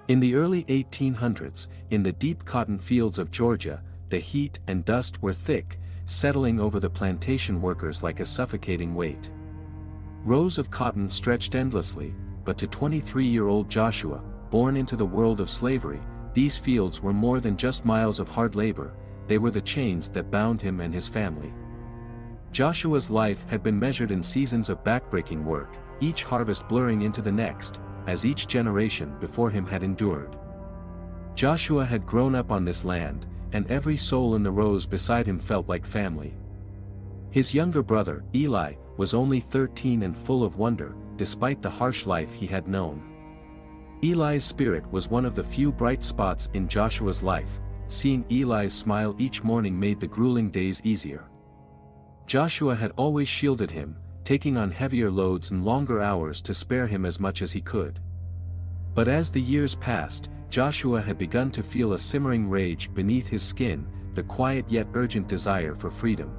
In the early 1800s, in the deep cotton fields of Georgia, the heat and dust were thick, settling over the plantation workers like a suffocating weight. Rows of cotton stretched endlessly, but to 23-year-old Joshua, born into the world of slavery, these fields were more than just miles of hard labor, they were the chains that bound him and his family. Joshua's life had been measured in seasons of backbreaking work, each harvest blurring into the next, as each generation before him had endured. Joshua had grown up on this land, and every soul in the rows beside him felt like family. His younger brother, Eli, was only 13 and full of wonder, despite the harsh life he had known. Eli's spirit was one of the few bright spots in Joshua's life. Seeing Eli's smile each morning made the grueling days easier. Joshua had always shielded him, taking on heavier loads and longer hours to spare him as much as he could. But as the years passed, Joshua had begun to feel a simmering rage beneath his skin, the quiet yet urgent desire for freedom.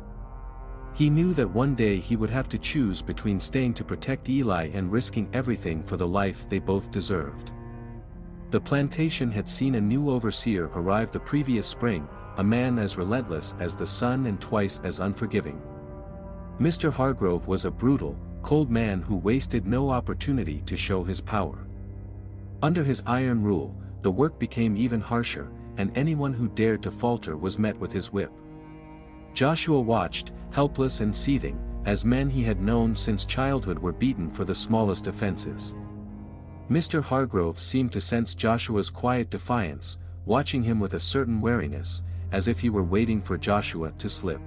He knew that one day he would have to choose between staying to protect Eli and risking everything for the life they both deserved. The plantation had seen a new overseer arrive the previous spring, a man as relentless as the sun and twice as unforgiving. Mr. Hargrove was a brutal, cold man who wasted no opportunity to show his power. Under his iron rule, the work became even harsher, and anyone who dared to falter was met with his whip. Joshua watched, helpless and seething, as men he had known since childhood were beaten for the smallest offenses. Mr. Hargrove seemed to sense Joshua's quiet defiance, watching him with a certain wariness, as if he were waiting for Joshua to slip.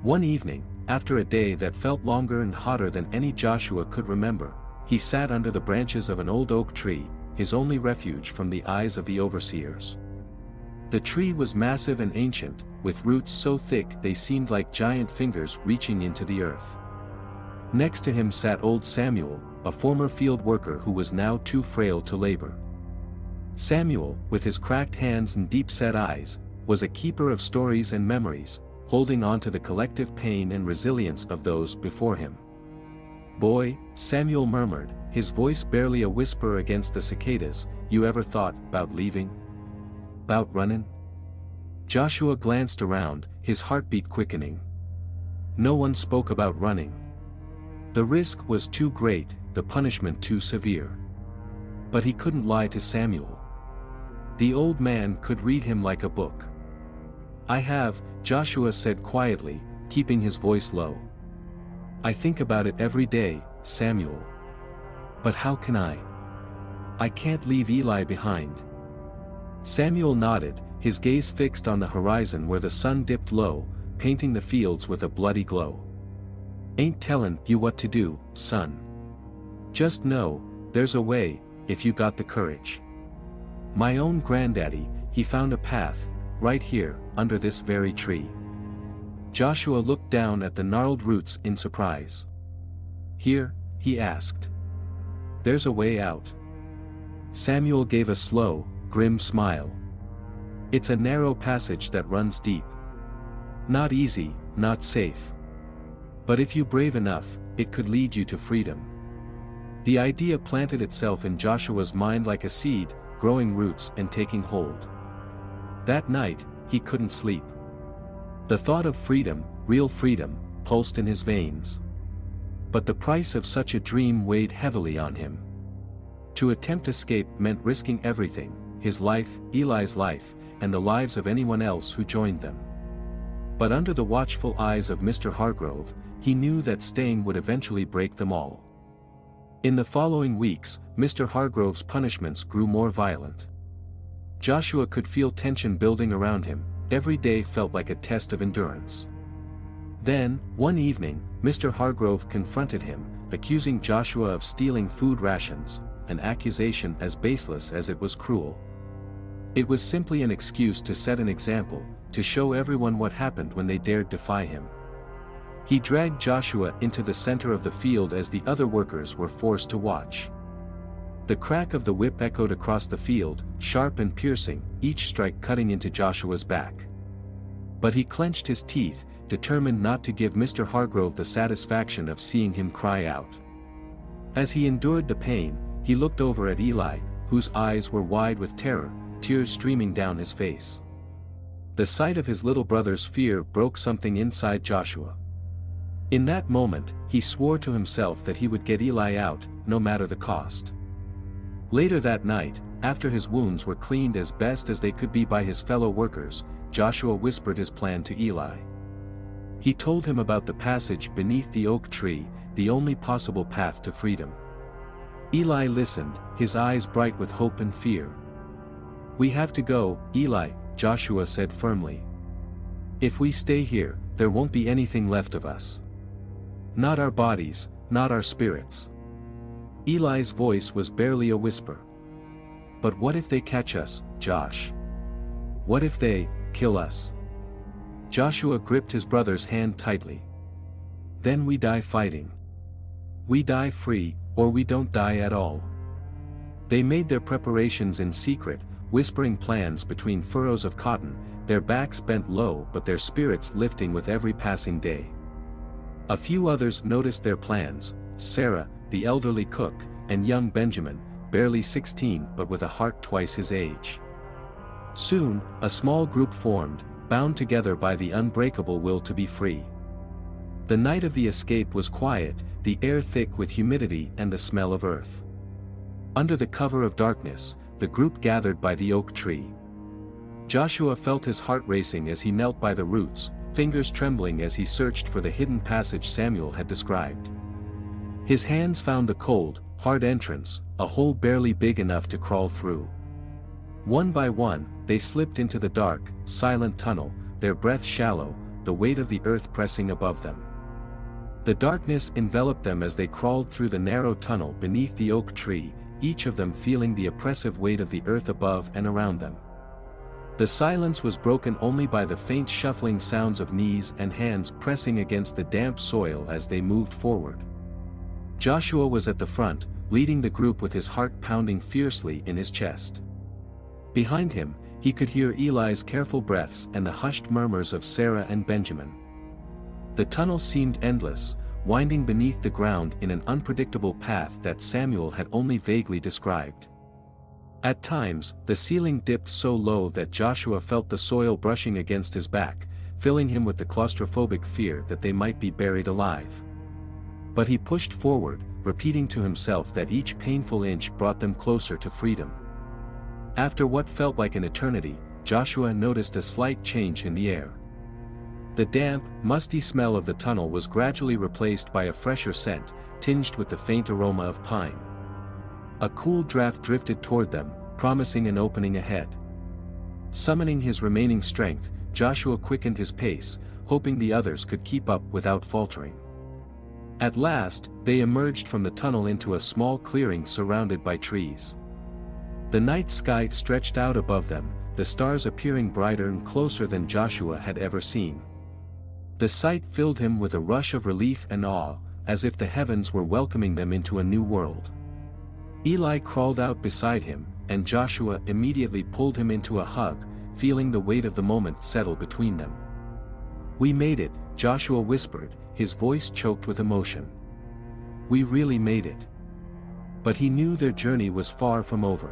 One evening, after a day that felt longer and hotter than any Joshua could remember, he sat under the branches of an old oak tree, his only refuge from the eyes of the overseers. The tree was massive and ancient, with roots so thick they seemed like giant fingers reaching into the earth. Next to him sat old Samuel, a former field worker who was now too frail to labor. Samuel, with his cracked hands and deep-set eyes, was a keeper of stories and memories, holding on to the collective pain and resilience of those before him. "Boy," Samuel murmured, his voice barely a whisper against the cicadas, "you ever thought about leaving? About running?" Joshua glanced around, his heartbeat quickening. No one spoke about running. The risk was too great, the punishment too severe. But he couldn't lie to Samuel. The old man could read him like a book. "I have," Joshua said quietly, keeping his voice low. "I think about it every day, Samuel. But how can I? I can't leave Eli behind." Samuel nodded, his gaze fixed on the horizon where the sun dipped low, painting the fields with a bloody glow. "Ain't tellin' you what to do, son. Just know, there's a way, if you got the courage. My own granddaddy, he found a path, right here, under this very tree." Joshua looked down at the gnarled roots in surprise. "Here?" he asked. "There's a way out." Samuel gave a slow, grim smile. "It's a narrow passage that runs deep. Not easy, not safe. But if you brave enough, it could lead you to freedom." The idea planted itself in Joshua's mind like a seed, growing roots and taking hold. That night, he couldn't sleep. The thought of freedom, real freedom, pulsed in his veins. But the price of such a dream weighed heavily on him. To attempt escape meant risking everything, his life, Eli's life, and the lives of anyone else who joined them. But under the watchful eyes of Mr. Hargrove, he knew that staying would eventually break them all. In the following weeks, Mr. Hargrove's punishments grew more violent. Joshua could feel tension building around him, every day felt like a test of endurance. Then, one evening, Mr. Hargrove confronted him, accusing Joshua of stealing food rations, an accusation as baseless as it was cruel. It was simply an excuse to set an example, to show everyone what happened when they dared defy him. He dragged Joshua into the center of the field as the other workers were forced to watch. The crack of the whip echoed across the field, sharp and piercing, each strike cutting into Joshua's back. But he clenched his teeth, determined not to give Mr. Hargrove the satisfaction of seeing him cry out. As he endured the pain, he looked over at Eli, whose eyes were wide with terror, tears streaming down his face. The sight of his little brother's fear broke something inside Joshua. In that moment, he swore to himself that he would get Eli out, no matter the cost. Later that night, after his wounds were cleaned as best as they could be by his fellow workers, Joshua whispered his plan to Eli. He told him about the passage beneath the oak tree, the only possible path to freedom. Eli listened, his eyes bright with hope and fear. "We have to go, Eli," Joshua said firmly. "If we stay here, there won't be anything left of us. Not our bodies, not our spirits." Eli's voice was barely a whisper. "But what if they catch us, Josh? What if they kill us?" Joshua gripped his brother's hand tightly. "Then we die fighting. We die free, or we don't die at all." They made their preparations in secret, whispering plans between furrows of cotton, their backs bent low but their spirits lifting with every passing day. A few others noticed their plans: Sarah, the elderly cook, and young Benjamin, barely 16 but with a heart twice his age. Soon, a small group formed, bound together by the unbreakable will to be free. The night of the escape was quiet, the air thick with humidity and the smell of earth. Under the cover of darkness, the group gathered by the oak tree. Joshua felt his heart racing as he knelt by the roots, fingers trembling as he searched for the hidden passage Samuel had described. His hands found the cold, hard entrance, a hole barely big enough to crawl through. One by one, they slipped into the dark, silent tunnel, their breath shallow, the weight of the earth pressing above them. The darkness enveloped them as they crawled through the narrow tunnel beneath the oak tree, each of them feeling the oppressive weight of the earth above and around them. The silence was broken only by the faint shuffling sounds of knees and hands pressing against the damp soil as they moved forward. Joshua was at the front, leading the group with his heart pounding fiercely in his chest. Behind him, he could hear Eli's careful breaths and the hushed murmurs of Sarah and Benjamin. The tunnel seemed endless, winding beneath the ground in an unpredictable path that Samuel had only vaguely described. At times, the ceiling dipped so low that Joshua felt the soil brushing against his back, filling him with the claustrophobic fear that they might be buried alive. But he pushed forward, repeating to himself that each painful inch brought them closer to freedom. After what felt like an eternity, Joshua noticed a slight change in the air. The damp, musty smell of the tunnel was gradually replaced by a fresher scent, tinged with the faint aroma of pine. A cool draft drifted toward them, promising an opening ahead. Summoning his remaining strength, Joshua quickened his pace, hoping the others could keep up without faltering. At last, they emerged from the tunnel into a small clearing surrounded by trees. The night sky stretched out above them, the stars appearing brighter and closer than Joshua had ever seen. The sight filled him with a rush of relief and awe, as if the heavens were welcoming them into a new world. Eli crawled out beside him, and Joshua immediately pulled him into a hug, feeling the weight of the moment settle between them. "We made it," Joshua whispered, his voice choked with emotion. "We really made it." But he knew their journey was far from over.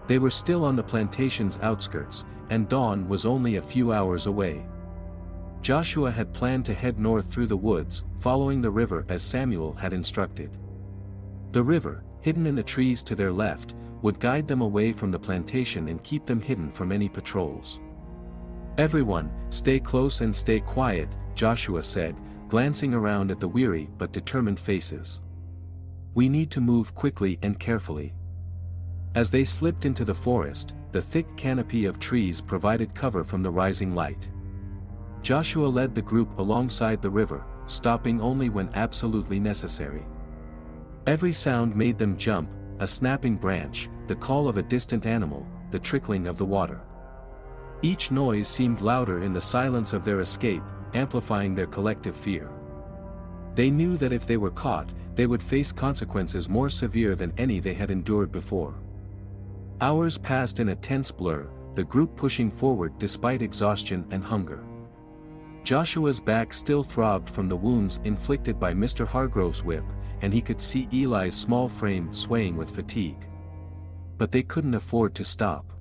They were still on the plantation's outskirts, and dawn was only a few hours away. Joshua had planned to head north through the woods, following the river as Samuel had instructed. The river, hidden in the trees to their left, would guide them away from the plantation and keep them hidden from any patrols. "Everyone, stay close and stay quiet," Joshua said, glancing around at the weary but determined faces. "We need to move quickly and carefully." As they slipped into the forest, the thick canopy of trees provided cover from the rising light. Joshua led the group alongside the river, stopping only when absolutely necessary. Every sound made them jump: a snapping branch, the call of a distant animal, the trickling of the water. Each noise seemed louder in the silence of their escape, amplifying their collective fear. They knew that if they were caught, they would face consequences more severe than any they had endured before. Hours passed in a tense blur, the group pushing forward despite exhaustion and hunger. Joshua's back still throbbed from the wounds inflicted by Mr. Hargrove's whip, and he could see Eli's small frame swaying with fatigue. But they couldn't afford to stop.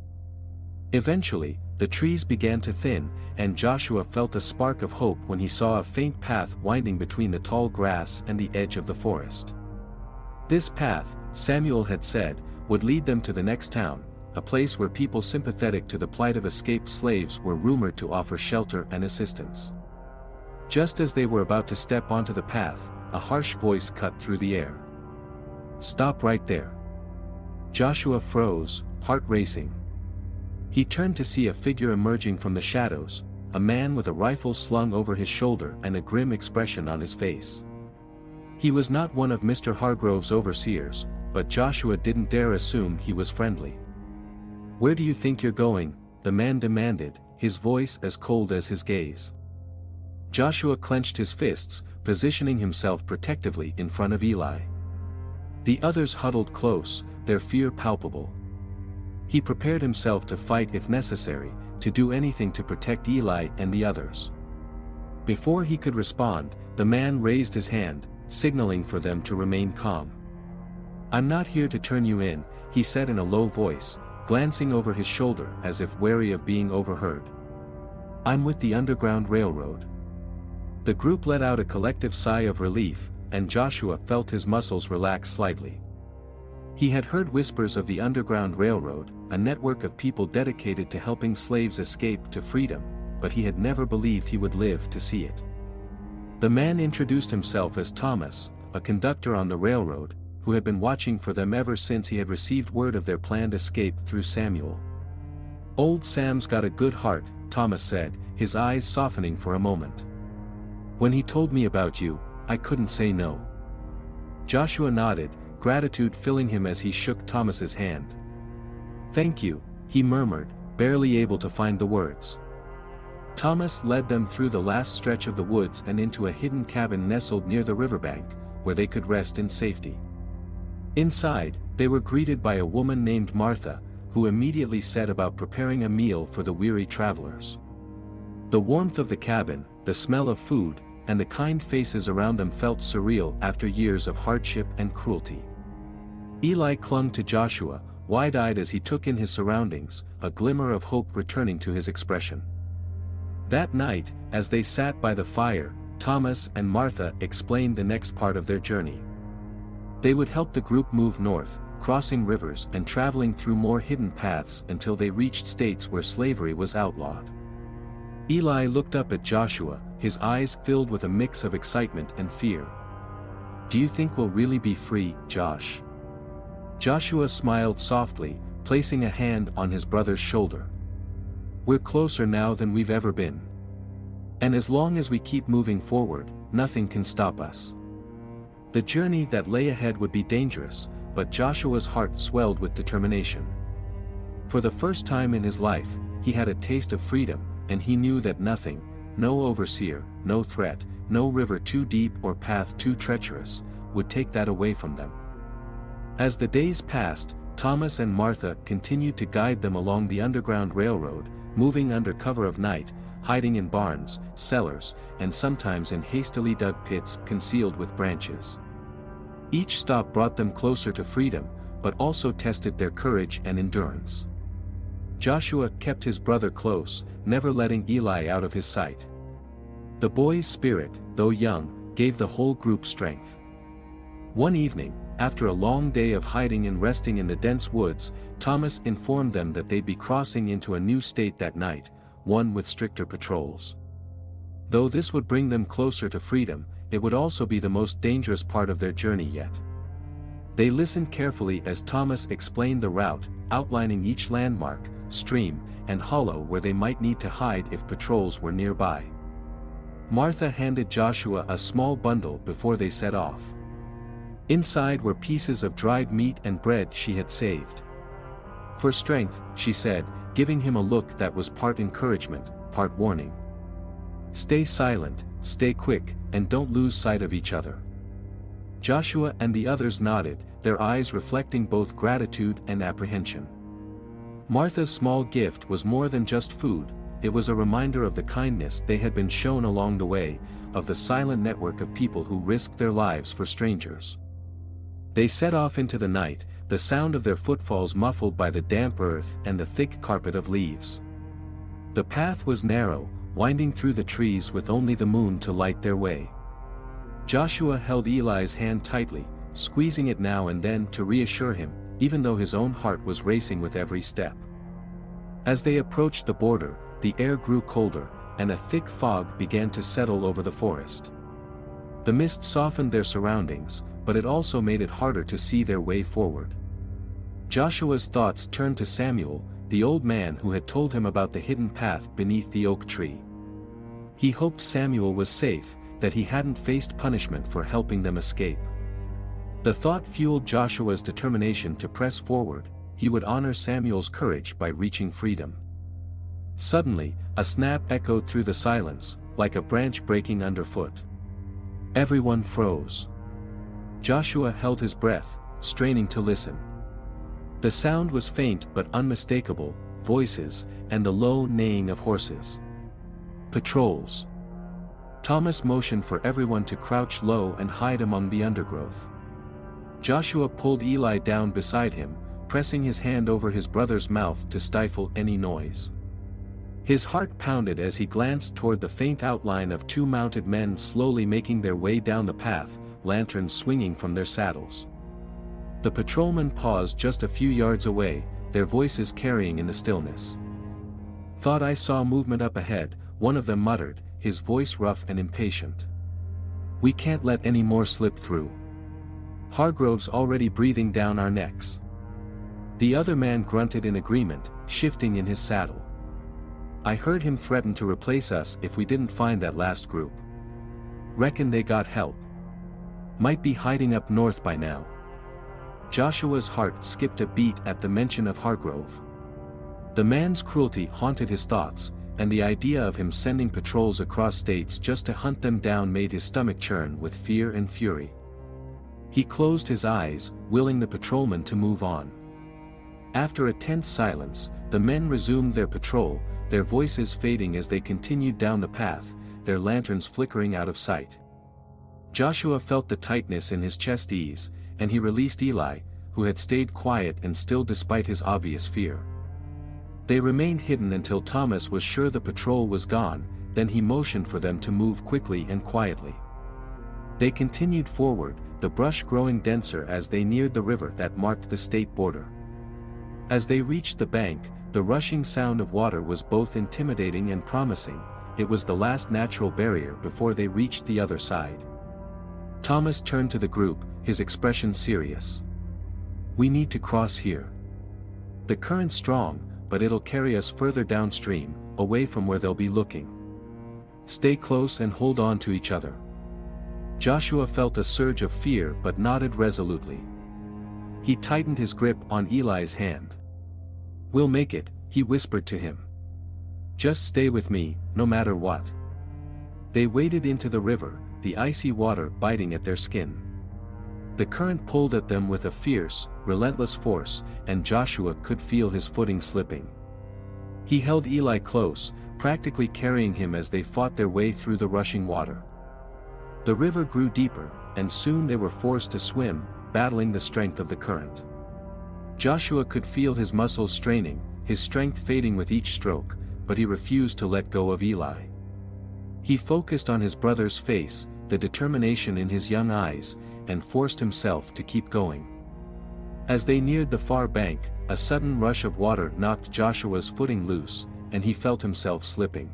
Eventually, the trees began to thin, and Joshua felt a spark of hope when he saw a faint path winding between the tall grass and the edge of the forest. This path, Samuel had said, would lead them to the next town, a place where people sympathetic to the plight of escaped slaves were rumored to offer shelter and assistance. Just as they were about to step onto the path, a harsh voice cut through the air. "Stop right there." Joshua froze, heart racing. He turned to see a figure emerging from the shadows, a man with a rifle slung over his shoulder and a grim expression on his face. He was not one of Mr. Hargrove's overseers, but Joshua didn't dare assume he was friendly. "Where do you think you're going?" the man demanded, his voice as cold as his gaze. Joshua clenched his fists, positioning himself protectively in front of Eli. The others huddled close, their fear palpable. He prepared himself to fight if necessary, to do anything to protect Eli and the others. Before he could respond, the man raised his hand, signaling for them to remain calm. "I'm not here to turn you in," he said in a low voice, glancing over his shoulder as if wary of being overheard. "I'm with the Underground Railroad." The group let out a collective sigh of relief, and Joshua felt his muscles relax slightly. He had heard whispers of the Underground Railroad, a network of people dedicated to helping slaves escape to freedom, but he had never believed he would live to see it. The man introduced himself as Thomas, a conductor on the railroad, who had been watching for them ever since he had received word of their planned escape through Samuel. "Old Sam's got a good heart," Thomas said, his eyes softening for a moment. "When he told me about you, I couldn't say no." Joshua nodded, gratitude filling him as he shook Thomas's hand. "Thank you," he murmured, barely able to find the words. Thomas led them through the last stretch of the woods and into a hidden cabin nestled near the riverbank, where they could rest in safety. Inside, they were greeted by a woman named Martha, who immediately set about preparing a meal for the weary travelers. The warmth of the cabin, the smell of food, and the kind faces around them felt surreal after years of hardship and cruelty. Eli clung to Joshua, wide-eyed as he took in his surroundings, a glimmer of hope returning to his expression. That night, as they sat by the fire, Thomas and Martha explained the next part of their journey. They would help the group move north, crossing rivers and traveling through more hidden paths until they reached states where slavery was outlawed. Eli looked up at Joshua, his eyes filled with a mix of excitement and fear. "Do you think we'll really be free, Josh?" Joshua smiled softly, placing a hand on his brother's shoulder. "We're closer now than we've ever been. And as long as we keep moving forward, nothing can stop us." The journey that lay ahead would be dangerous, but Joshua's heart swelled with determination. For the first time in his life, he had a taste of freedom, and he knew that nothing, no overseer, no threat, no river too deep or path too treacherous, would take that away from them. As the days passed, Thomas and Martha continued to guide them along the Underground Railroad, moving under cover of night, hiding in barns, cellars, and sometimes in hastily dug pits concealed with branches. Each stop brought them closer to freedom, but also tested their courage and endurance. Joshua kept his brother close, never letting Eli out of his sight. The boy's spirit, though young, gave the whole group strength. One evening, after a long day of hiding and resting in the dense woods, Thomas informed them that they'd be crossing into a new state that night, one with stricter patrols. Though this would bring them closer to freedom, it would also be the most dangerous part of their journey yet. They listened carefully as Thomas explained the route, outlining each landmark, stream, and hollow where they might need to hide if patrols were nearby. Martha handed Joshua a small bundle before they set off. Inside were pieces of dried meat and bread she had saved. "For strength," she said, giving him a look that was part encouragement, part warning. "Stay silent, stay quick, and don't lose sight of each other." Joshua and the others nodded, their eyes reflecting both gratitude and apprehension. Martha's small gift was more than just food, it was a reminder of the kindness they had been shown along the way, of the silent network of people who risked their lives for strangers. They set off into the night, the sound of their footfalls muffled by the damp earth and the thick carpet of leaves. The path was narrow, winding through the trees with only the moon to light their way. Joshua held Eli's hand tightly, squeezing it now and then to reassure him, even though his own heart was racing with every step. As they approached the border, the air grew colder, and a thick fog began to settle over the forest. The mist softened their surroundings, but it also made it harder to see their way forward. Joshua's thoughts turned to Samuel, the old man who had told him about the hidden path beneath the oak tree. He hoped Samuel was safe, that he hadn't faced punishment for helping them escape. The thought fueled Joshua's determination to press forward. He would honor Samuel's courage by reaching freedom. Suddenly, a snap echoed through the silence, like a branch breaking underfoot. Everyone froze. Joshua held his breath, straining to listen. The sound was faint but unmistakable, voices, and the low neighing of horses. Patrols. Thomas motioned for everyone to crouch low and hide among the undergrowth. Joshua pulled Eli down beside him, pressing his hand over his brother's mouth to stifle any noise. His heart pounded as he glanced toward the faint outline of two mounted men slowly making their way down the path, lanterns swinging from their saddles. The patrolmen paused just a few yards away, their voices carrying in the stillness. "Thought I saw movement up ahead," one of them muttered, his voice rough and impatient. "We can't let any more slip through. Hargrove's already breathing down our necks." The other man grunted in agreement, shifting in his saddle. "I heard him threaten to replace us if we didn't find that last group. Reckon they got help. Might be hiding up north by now." Joshua's heart skipped a beat at the mention of Hargrove. The man's cruelty haunted his thoughts, and the idea of him sending patrols across states just to hunt them down made his stomach churn with fear and fury. He closed his eyes, willing the patrolmen to move on. After a tense silence, the men resumed their patrol, their voices fading as they continued down the path, their lanterns flickering out of sight. Joshua felt the tightness in his chest ease, and he released Eli, who had stayed quiet and still despite his obvious fear. They remained hidden until Thomas was sure the patrol was gone, then he motioned for them to move quickly and quietly. They continued forward, the brush growing denser as they neared the river that marked the state border. As they reached the bank, the rushing sound of water was both intimidating and promising. It was the last natural barrier before they reached the other side. Thomas turned to the group, his expression serious. "We need to cross here. The current's strong, but it'll carry us further downstream, away from where they'll be looking. Stay close and hold on to each other." Joshua felt a surge of fear but nodded resolutely. He tightened his grip on Eli's hand. "We'll make it," he whispered to him. "Just stay with me, no matter what." They waded into the river, the icy water biting at their skin. The current pulled at them with a fierce, relentless force, and Joshua could feel his footing slipping. He held Eli close, practically carrying him as they fought their way through the rushing water. The river grew deeper, and soon they were forced to swim, battling the strength of the current. Joshua could feel his muscles straining, his strength fading with each stroke, but he refused to let go of Eli. He focused on his brother's face, the determination in his young eyes, and forced himself to keep going. As they neared the far bank, a sudden rush of water knocked Joshua's footing loose, and he felt himself slipping.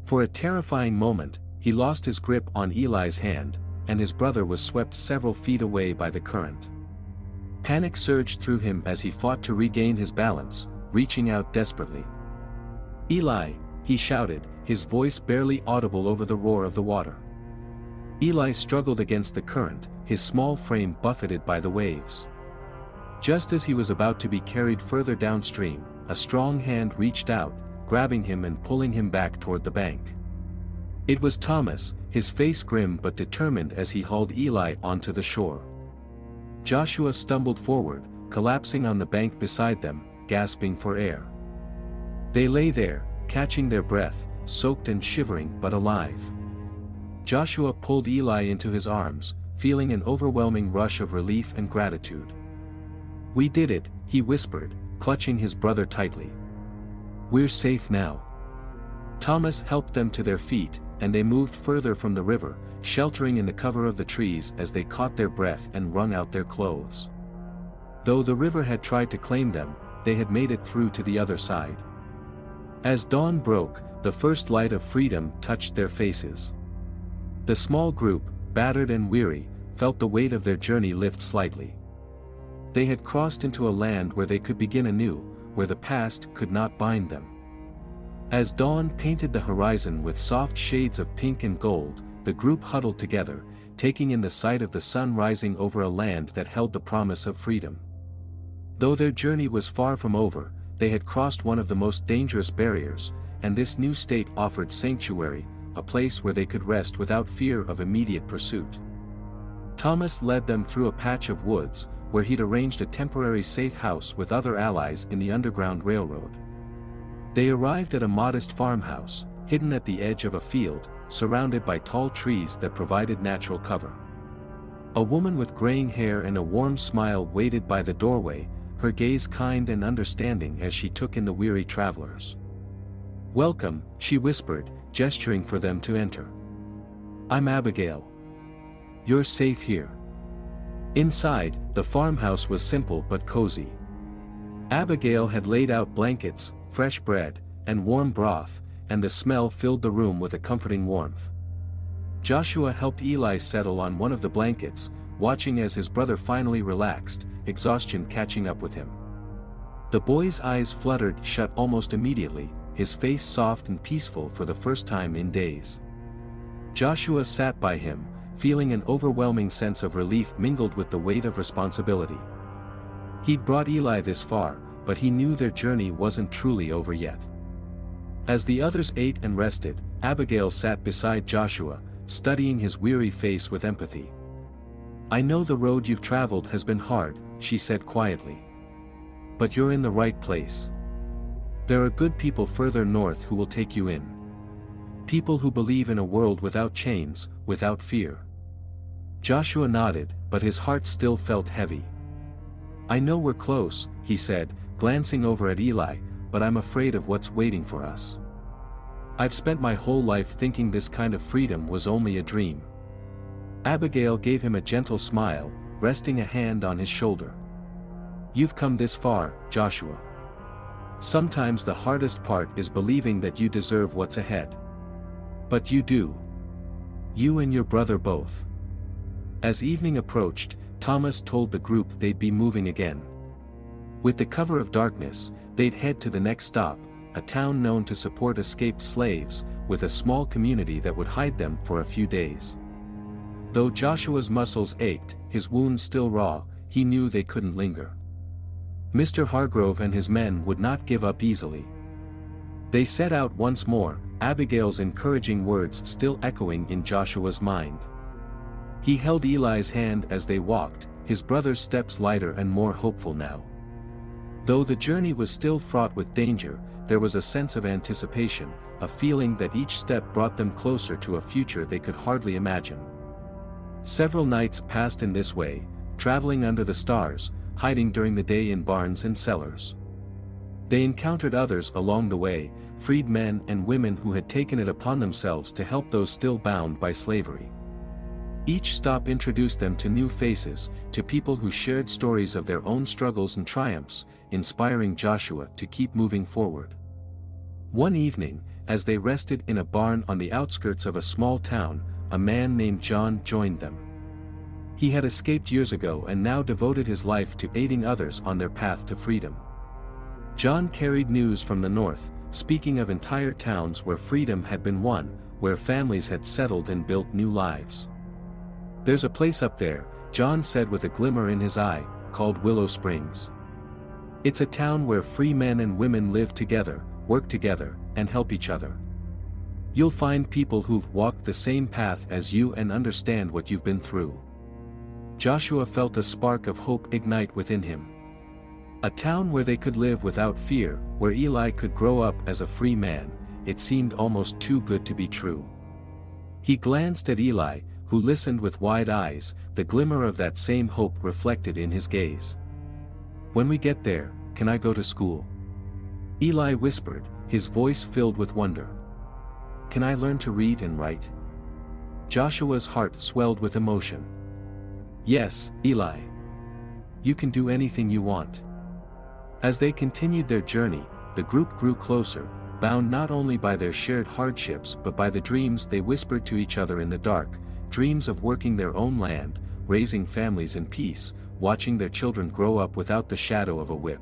For a terrifying moment, he lost his grip on Eli's hand, and his brother was swept several feet away by the current. Panic surged through him as he fought to regain his balance, reaching out desperately. "Eli!" he shouted, his voice barely audible over the roar of the water. Eli struggled against the current, his small frame buffeted by the waves. Just as he was about to be carried further downstream, a strong hand reached out, grabbing him and pulling him back toward the bank. It was Thomas, his face grim but determined as he hauled Eli onto the shore. Joshua stumbled forward, collapsing on the bank beside them, gasping for air. They lay there, catching their breath, soaked and shivering but alive. Joshua pulled Eli into his arms, feeling an overwhelming rush of relief and gratitude. "We did it," he whispered, clutching his brother tightly. "We're safe now." Thomas helped them to their feet, and they moved further from the river, sheltering in the cover of the trees as they caught their breath and wrung out their clothes. Though the river had tried to claim them, they had made it through to the other side. As dawn broke, the first light of freedom touched their faces. The small group, battered and weary, felt the weight of their journey lift slightly. They had crossed into a land where they could begin anew, where the past could not bind them. As dawn painted the horizon with soft shades of pink and gold, the group huddled together, taking in the sight of the sun rising over a land that held the promise of freedom. Though their journey was far from over, they had crossed one of the most dangerous barriers, and this new state offered sanctuary, a place where they could rest without fear of immediate pursuit. Thomas led them through a patch of woods, where he'd arranged a temporary safe house with other allies in the Underground Railroad. They arrived at a modest farmhouse, hidden at the edge of a field, surrounded by tall trees that provided natural cover. A woman with graying hair and a warm smile waited by the doorway, her gaze kind and understanding as she took in the weary travelers. "Welcome," she whispered, gesturing for them to enter. "I'm Abigail. You're safe here." Inside, the farmhouse was simple but cozy. Abigail had laid out blankets, fresh bread, and warm broth, and the smell filled the room with a comforting warmth. Joshua helped Eli settle on one of the blankets, watching as his brother finally relaxed, exhaustion catching up with him. The boy's eyes fluttered shut almost immediately, his face soft and peaceful for the first time in days. Joshua sat by him, feeling an overwhelming sense of relief mingled with the weight of responsibility. He'd brought Eli this far, but he knew their journey wasn't truly over yet. As the others ate and rested, Abigail sat beside Joshua, studying his weary face with empathy. "I know the road you've traveled has been hard," she said quietly. "But you're in the right place. There are good people further north who will take you in. People who believe in a world without chains, without fear." Joshua nodded, but his heart still felt heavy. "I know we're close," he said, glancing over at Eli, "but I'm afraid of what's waiting for us. I've spent my whole life thinking this kind of freedom was only a dream." Abigail gave him a gentle smile, resting a hand on his shoulder. "You've come this far, Joshua. Sometimes the hardest part is believing that you deserve what's ahead. But you do. You and your brother both." As evening approached, Thomas told the group they'd be moving again. With the cover of darkness, they'd head to the next stop, a town known to support escaped slaves, with a small community that would hide them for a few days. Though Joshua's muscles ached, his wounds still raw, he knew they couldn't linger. Mr. Hargrove and his men would not give up easily. They set out once more, Abigail's encouraging words still echoing in Joshua's mind. He held Eli's hand as they walked, his brother's steps lighter and more hopeful now. Though the journey was still fraught with danger, there was a sense of anticipation, a feeling that each step brought them closer to a future they could hardly imagine. Several nights passed in this way, traveling under the stars, hiding during the day in barns and cellars. They encountered others along the way, freed men and women who had taken it upon themselves to help those still bound by slavery. Each stop introduced them to new faces, to people who shared stories of their own struggles and triumphs, inspiring Joshua to keep moving forward. One evening, as they rested in a barn on the outskirts of a small town, a man named John joined them. He had escaped years ago and now devoted his life to aiding others on their path to freedom. John carried news from the north, speaking of entire towns where freedom had been won, where families had settled and built new lives. "There's a place up there," John said with a glimmer in his eye, called Willow Springs. "It's a town where free men and women live together, work together, and help each other. You'll find people who've walked the same path as you and understand what you've been through." Joshua felt a spark of hope ignite within him. A town where they could live without fear, where Eli could grow up as a free man, it seemed almost too good to be true. He glanced at Eli, who listened with wide eyes, the glimmer of that same hope reflected in his gaze. When we get there, can I go to school? Eli whispered, his voice filled with wonder. Can I learn to read and write? Joshua's heart swelled with emotion. Yes, Eli. You can do anything you want. As they continued their journey, the group grew closer, bound not only by their shared hardships but by the dreams they whispered to each other in the dark, dreams of working their own land, raising families in peace, watching their children grow up without the shadow of a whip.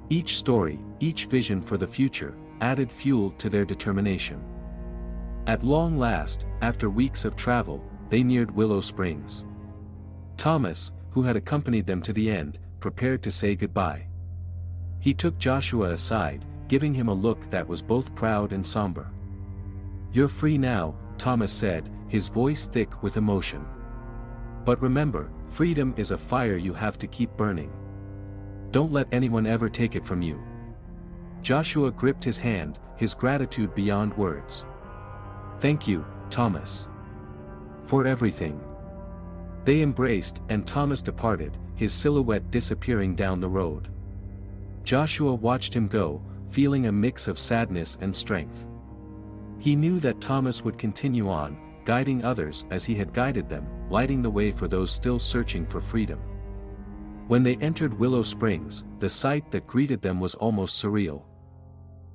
Each story, each vision for the future, added fuel to their determination. At long last, after weeks of travel, they neared Willow Springs. Thomas, who had accompanied them to the end, prepared to say goodbye. He took Joshua aside, giving him a look that was both proud and somber. You're free now, Thomas said, his voice thick with emotion. But remember, freedom is a fire you have to keep burning. Don't let anyone ever take it from you. Joshua gripped his hand, his gratitude beyond words. Thank you, Thomas. For everything. They embraced, and Thomas departed, his silhouette disappearing down the road. Joshua watched him go, feeling a mix of sadness and strength. He knew that Thomas would continue on, guiding others as he had guided them, lighting the way for those still searching for freedom. When they entered Willow Springs, the sight that greeted them was almost surreal.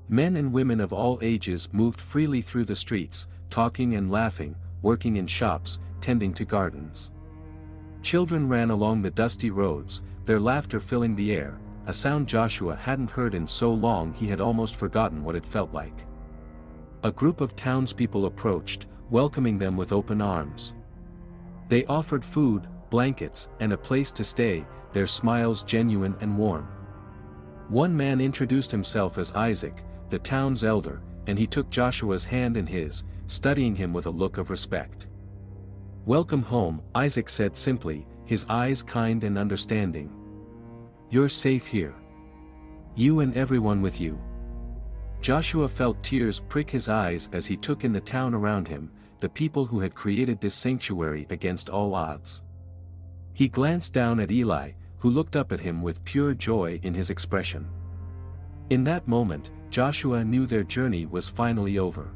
Men and women of all ages moved freely through the streets, talking and laughing, working in shops, tending to gardens. Children ran along the dusty roads, their laughter filling the air, a sound Joshua hadn't heard in so long he had almost forgotten what it felt like. A group of townspeople approached, welcoming them with open arms. They offered food, blankets, and a place to stay, their smiles genuine and warm. One man introduced himself as Isaac, the town's elder, and he took Joshua's hand in his, studying him with a look of respect. Welcome home, Isaac said simply, his eyes kind and understanding. You're safe here. You and everyone with you. Joshua felt tears prick his eyes as he took in the town around him, the people who had created this sanctuary against all odds. He glanced down at Eli, who looked up at him with pure joy in his expression. In that moment, Joshua knew their journey was finally over.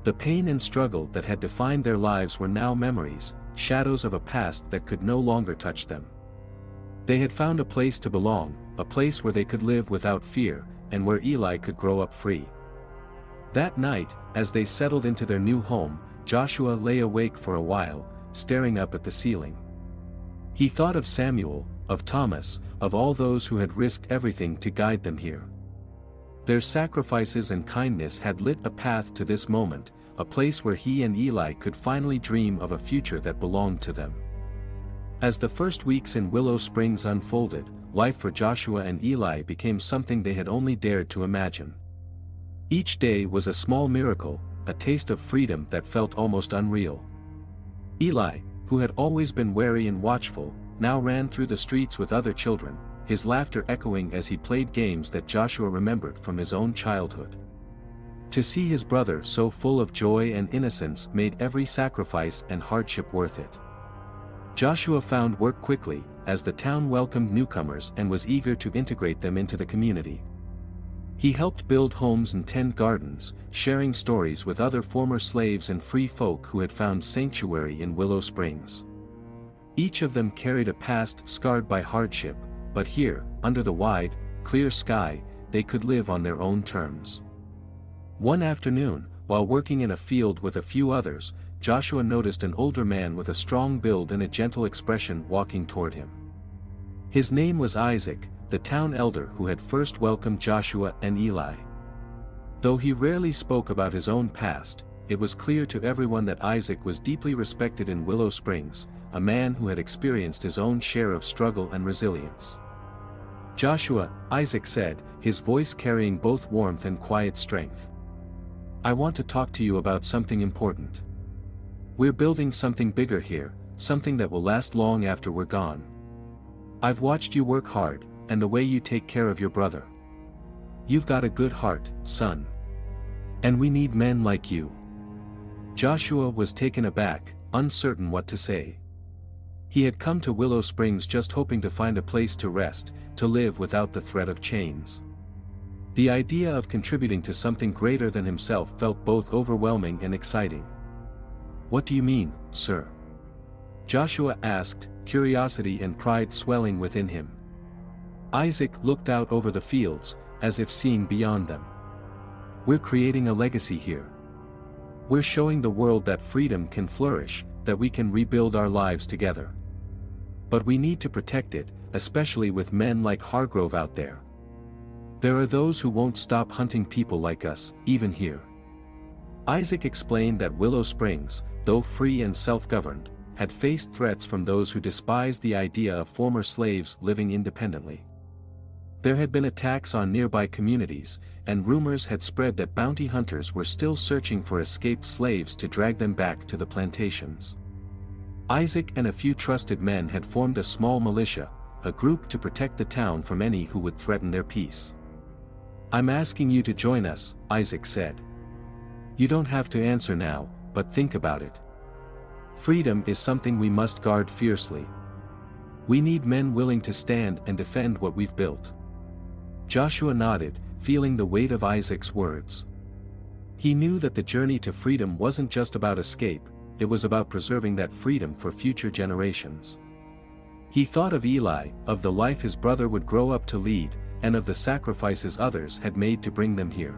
The pain and struggle that had defined their lives were now memories, shadows of a past that could no longer touch them. They had found a place to belong, a place where they could live without fear, and where Eli could grow up free. That night, as they settled into their new home, Joshua lay awake for a while, staring up at the ceiling. He thought of Samuel, of Thomas, of all those who had risked everything to guide them here. Their sacrifices and kindness had lit a path to this moment, a place where he and Eli could finally dream of a future that belonged to them. As the first weeks in Willow Springs unfolded, life for Joshua and Eli became something they had only dared to imagine. Each day was a small miracle, a taste of freedom that felt almost unreal. Eli, who had always been wary and watchful, now ran through the streets with other children, his laughter echoing as he played games that Joshua remembered from his own childhood. To see his brother so full of joy and innocence made every sacrifice and hardship worth it. Joshua found work quickly, as the town welcomed newcomers and was eager to integrate them into the community. He helped build homes and tend gardens, sharing stories with other former slaves and free folk who had found sanctuary in Willow Springs. Each of them carried a past scarred by hardship, but here, under the wide, clear sky, they could live on their own terms. One afternoon, while working in a field with a few others, Joshua noticed an older man with a strong build and a gentle expression walking toward him. His name was Isaac, the town elder who had first welcomed Joshua and Eli. Though he rarely spoke about his own past, it was clear to everyone that Isaac was deeply respected in Willow Springs, a man who had experienced his own share of struggle and resilience. Joshua, Isaac said, his voice carrying both warmth and quiet strength. I want to talk to you about something important. We're building something bigger here, something that will last long after we're gone. I've watched you work hard, and the way you take care of your brother. You've got a good heart, son. And we need men like you. Joshua was taken aback, uncertain what to say. He had come to Willow Springs just hoping to find a place to rest, to live without the threat of chains. The idea of contributing to something greater than himself felt both overwhelming and exciting. "What do you mean, sir?" Joshua asked, curiosity and pride swelling within him. Isaac looked out over the fields, as if seeing beyond them. "We're creating a legacy here. We're showing the world that freedom can flourish, that we can rebuild our lives together. But we need to protect it, especially with men like Hargrove out there. There are those who won't stop hunting people like us, even here." Isaac explained that Willow Springs, though free and self-governed, had faced threats from those who despised the idea of former slaves living independently. There had been attacks on nearby communities, and rumors had spread that bounty hunters were still searching for escaped slaves to drag them back to the plantations. Isaac and a few trusted men had formed a small militia, a group to protect the town from any who would threaten their peace. "I'm asking you to join us," Isaac said. "You don't have to answer now, but think about it. Freedom is something we must guard fiercely. We need men willing to stand and defend what we've built." Joshua nodded, feeling the weight of Isaac's words. He knew that the journey to freedom wasn't just about escape, it was about preserving that freedom for future generations. He thought of Eli, of the life his brother would grow up to lead, and of the sacrifices others had made to bring them here.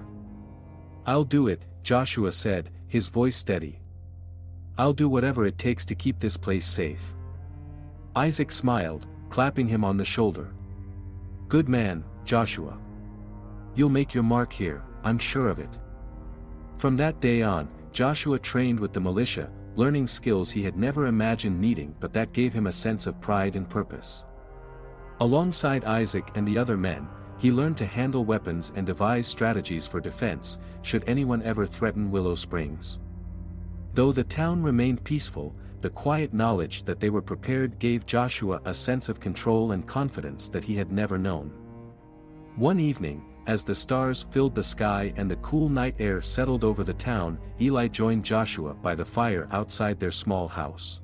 "I'll do it," Joshua said, his voice steady. "I'll do whatever it takes to keep this place safe." Isaac smiled, clapping him on the shoulder. "Good man, Joshua. You'll make your mark here, I'm sure of it." From that day on, Joshua trained with the militia, learning skills he had never imagined needing but that gave him a sense of pride and purpose. Alongside Isaac and the other men, he learned to handle weapons and devise strategies for defense, should anyone ever threaten Willow Springs. Though the town remained peaceful, the quiet knowledge that they were prepared gave Joshua a sense of control and confidence that he had never known. One evening, as the stars filled the sky and the cool night air settled over the town, Eli joined Joshua by the fire outside their small house.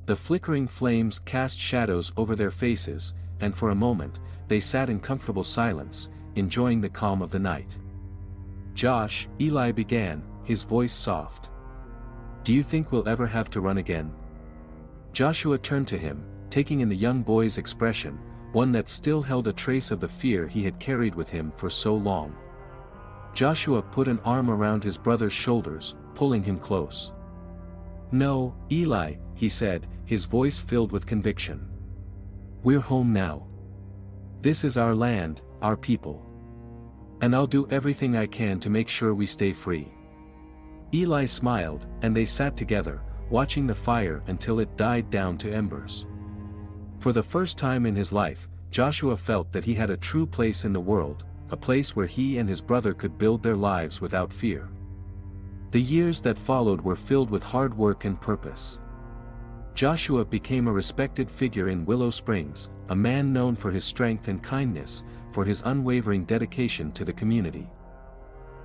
The flickering flames cast shadows over their faces, and for a moment, they sat in comfortable silence, enjoying the calm of the night. "Josh," Eli began, his voice soft. "Do you think we'll ever have to run again?" Joshua turned to him, taking in the young boy's expression, one that still held a trace of the fear he had carried with him for so long. Joshua put an arm around his brother's shoulders, pulling him close. "No, Eli," he said, his voice filled with conviction. "We're home now. This is our land, our people. And I'll do everything I can to make sure we stay free." Eli smiled, and they sat together, watching the fire until it died down to embers. For the first time in his life, Joshua felt that he had a true place in the world, a place where he and his brother could build their lives without fear. The years that followed were filled with hard work and purpose. Joshua became a respected figure in Willow Springs, a man known for his strength and kindness, for his unwavering dedication to the community.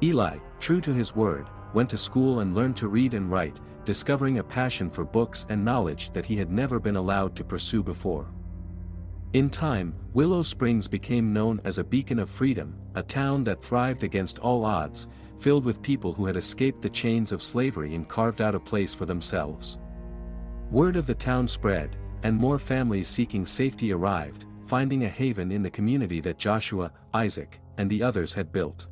Eli, true to his word, went to school and learned to read and write, discovering a passion for books and knowledge that he had never been allowed to pursue before. In time, Willow Springs became known as a beacon of freedom, a town that thrived against all odds, filled with people who had escaped the chains of slavery and carved out a place for themselves. Word of the town spread, and more families seeking safety arrived, finding a haven in the community that Joshua, Isaac, and the others had built.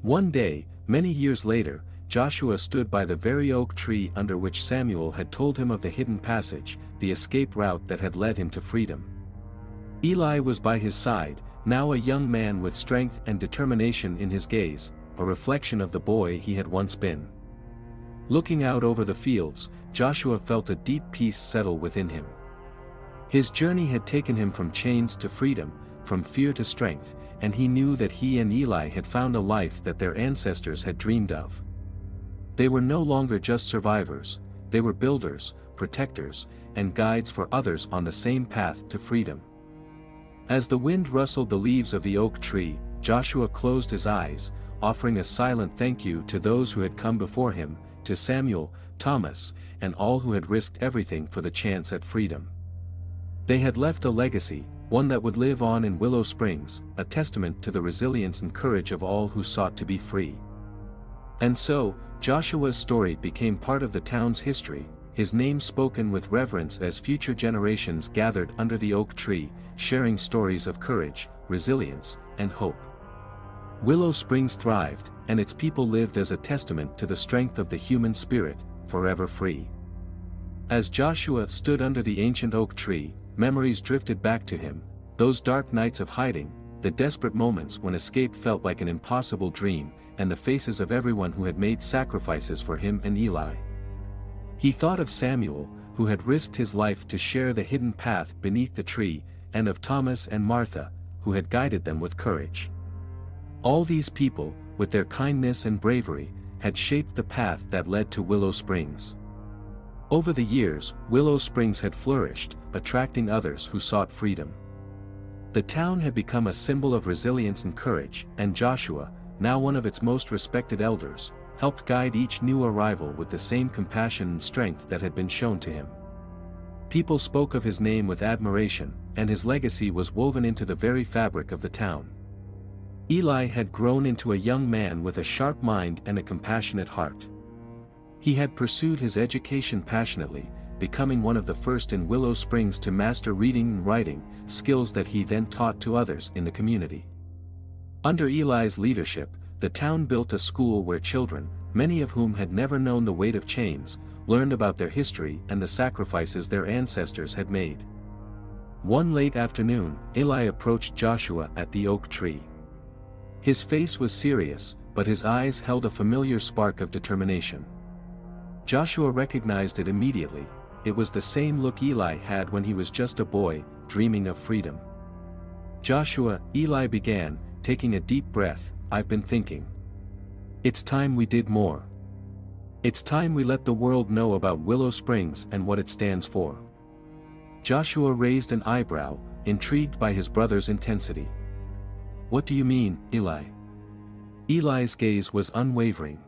One day, many years later, Joshua stood by the very oak tree under which Samuel had told him of the hidden passage, the escape route that had led him to freedom. Eli was by his side, now a young man with strength and determination in his gaze, a reflection of the boy he had once been. Looking out over the fields, Joshua felt a deep peace settle within him. His journey had taken him from chains to freedom, from fear to strength, and he knew that he and Eli had found a life that their ancestors had dreamed of. They were no longer just survivors, they were builders, protectors, and guides for others on the same path to freedom. As the wind rustled the leaves of the oak tree, Joshua closed his eyes, offering a silent thank you to those who had come before him, to Samuel, Thomas, and all who had risked everything for the chance at freedom. They had left a legacy, one that would live on in Willow Springs, a testament to the resilience and courage of all who sought to be free. And so, Joshua's story became part of the town's history, his name spoken with reverence as future generations gathered under the oak tree, sharing stories of courage, resilience, and hope. Willow Springs thrived, and its people lived as a testament to the strength of the human spirit, forever free. As Joshua stood under the ancient oak tree, memories drifted back to him, those dark nights of hiding, the desperate moments when escape felt like an impossible dream, and the faces of everyone who had made sacrifices for him and Eli. He thought of Samuel, who had risked his life to share the hidden path beneath the tree, and of Thomas and Martha, who had guided them with courage. All these people, with their kindness and bravery, had shaped the path that led to Willow Springs. Over the years, Willow Springs had flourished, attracting others who sought freedom. The town had become a symbol of resilience and courage, and Joshua, now one of its most respected elders, helped guide each new arrival with the same compassion and strength that had been shown to him. People spoke of his name with admiration, and his legacy was woven into the very fabric of the town. Eli had grown into a young man with a sharp mind and a compassionate heart. He had pursued his education passionately, becoming one of the first in Willow Springs to master reading and writing, skills that he then taught to others in the community. Under Eli's leadership, the town built a school where children, many of whom had never known the weight of chains, learned about their history and the sacrifices their ancestors had made. One late afternoon, Eli approached Joshua at the oak tree. His face was serious, but his eyes held a familiar spark of determination. Joshua recognized it immediately. It was the same look Eli had when he was just a boy, dreaming of freedom. "Joshua," Eli began, taking a deep breath, "I've been thinking. It's time we did more. It's time we let the world know about Willow Springs and what it stands for." Joshua raised an eyebrow, intrigued by his brother's intensity. "What do you mean, Eli?" Eli's gaze was unwavering.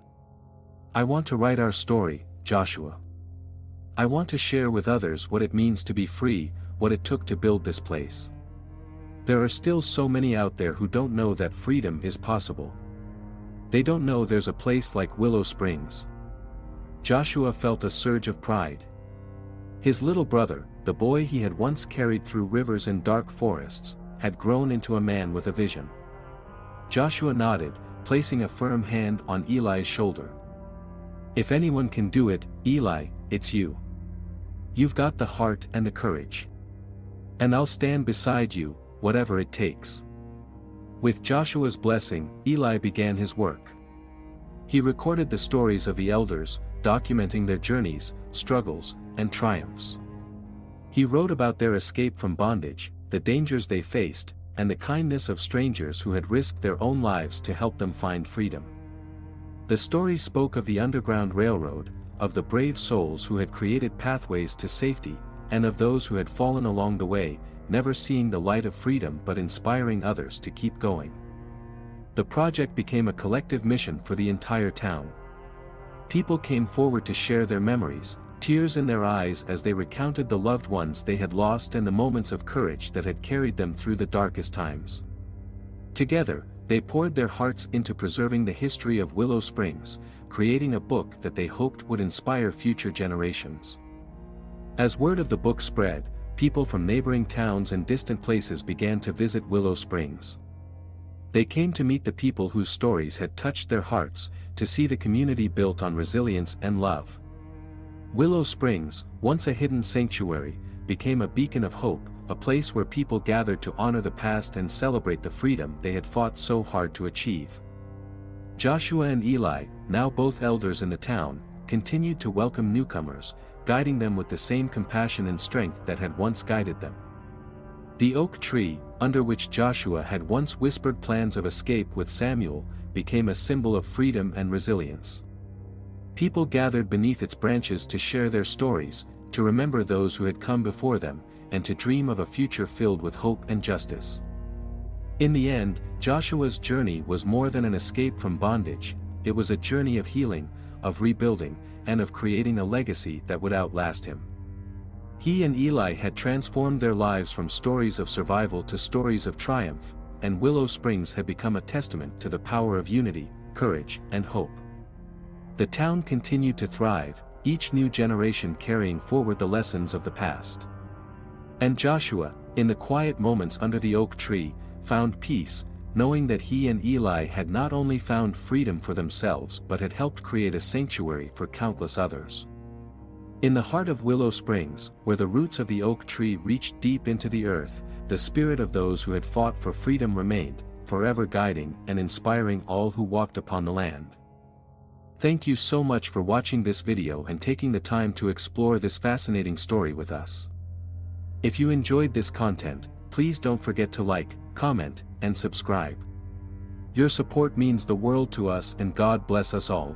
"I want to write our story, Joshua. I want to share with others what it means to be free, what it took to build this place. There are still so many out there who don't know that freedom is possible. They don't know there's a place like Willow Springs." Joshua felt a surge of pride. His little brother, the boy he had once carried through rivers and dark forests, had grown into a man with a vision. Joshua nodded, placing a firm hand on Eli's shoulder. "If anyone can do it, Eli, it's you. You've got the heart and the courage. And I'll stand beside you, whatever it takes." With Joshua's blessing, Eli began his work. He recorded the stories of the elders, documenting their journeys, struggles, and triumphs. He wrote about their escape from bondage, the dangers they faced, and the kindness of strangers who had risked their own lives to help them find freedom. The stories spoke of the Underground Railroad, of the brave souls who had created pathways to safety, and of those who had fallen along the way, never seeing the light of freedom but inspiring others to keep going. The project became a collective mission for the entire town. People came forward to share their memories, tears in their eyes as they recounted the loved ones they had lost and the moments of courage that had carried them through the darkest times. Together, they poured their hearts into preserving the history of Willow Springs, creating a book that they hoped would inspire future generations. As word of the book spread, people from neighboring towns and distant places began to visit Willow Springs. They came to meet the people whose stories had touched their hearts, to see the community built on resilience and love. Willow Springs, once a hidden sanctuary, became a beacon of hope, a place where people gathered to honor the past and celebrate the freedom they had fought so hard to achieve. Joshua and Eli, now both elders in the town, continued to welcome newcomers, guiding them with the same compassion and strength that had once guided them. The oak tree, under which Joshua had once whispered plans of escape with Samuel, became a symbol of freedom and resilience. People gathered beneath its branches to share their stories, to remember those who had come before them, and to dream of a future filled with hope and justice. In the end, Joshua's journey was more than an escape from bondage, it was a journey of healing, of rebuilding, and of creating a legacy that would outlast him. He and Eli had transformed their lives from stories of survival to stories of triumph, and Willow Springs had become a testament to the power of unity, courage, and hope. The town continued to thrive, each new generation carrying forward the lessons of the past. And Joshua, in the quiet moments under the oak tree, found peace, knowing that he and Eli had not only found freedom for themselves but had helped create a sanctuary for countless others. In the heart of Willow Springs, where the roots of the oak tree reached deep into the earth, the spirit of those who had fought for freedom remained, forever guiding and inspiring all who walked upon the land. Thank you so much for watching this video and taking the time to explore this fascinating story with us. If you enjoyed this content, please don't forget to like, comment, and subscribe. Your support means the world to us, and God bless us all.